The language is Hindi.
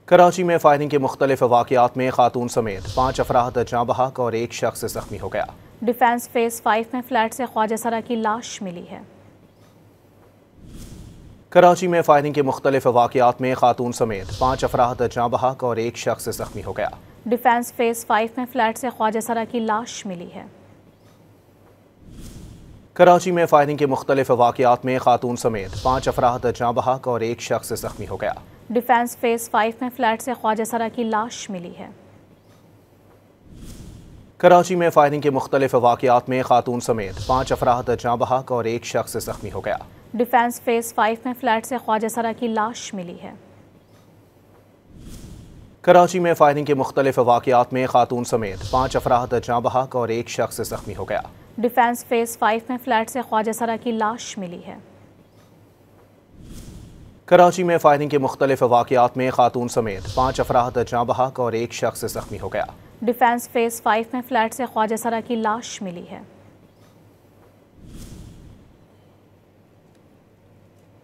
कराची में फायरिंग के मुख्तलिफ वाक़यात में खातून समेत 5 अफराद जाँ बहक और 1 शख्स जख्मी हो गया। डिफेंस फेज 5 में फ्लैट से ख्वाजा सरा की लाश मिली है। कराची में फायरिंग के मुख्तलिफ वाक़यात में खातून समेत 5 अफराद जाँ बहक और 1 शख्स जख्मी हो गया। डिफेंस फेज 5 में फ्लैट से ख्वाजा सरा की लाश मिली है। कराची में फायरिंग के मुख्तलिफ वाक़यात में खातून समेत 5 अफराद जाँ बहक और 1 शख्स जख्मी हो गया। डिफेंस फेज 5 में फ्लैट से ख्वाजा सरा की लाश मिली है। कराची में फायरिंग के मुख्तलिफ वाक़यात में खातून समेत 5 अफराद जाँ बहक और 1 शख्स जख्मी हो गया। डिफेंस फेज 5 में फ्लैट से ख्वाजा सरा की लाश मिली है। कराची में फायरिंग के मुख्तलिफ वाक़यात में खातून समेत 5 अफराद जाँ बहक और 1 शख्स जख्मी हो गया। डिफेंस फेज 5 में फ्लैट से ख्वाजा सरा की लाश मिली है। कराची में फायरिंग के मुख्तलिफ वाक़यात में खातून समेत 5 अफराद जाँ बहक और 1 शख्स जख्मी हो गया। कराची में फायरिंग के मुख्तलिफ वाक़यात में खातून समेत 5 अफराद जाँ बहक और 1 शख्स जख्मी हो गया। कराची में फायरिंग के मुख्तलिफ वाक़यात में खातून समेत 5 अफराद जाँ बहक और 1 शख्स जख्मी हो गया। डिफेंस फेज 5 में फ्लैट से ख्वाजा सरा की लाश मिली है। कराची में फायरिंग के मुख्तलिफ वाक़यात में खातून समेत 5 अफराद जाँ बहक और 1 शख्स जख्मी हो गया। डिफेंस फेज 5 में फ्लैट से ख्वाजा सरा की लाश मिली है।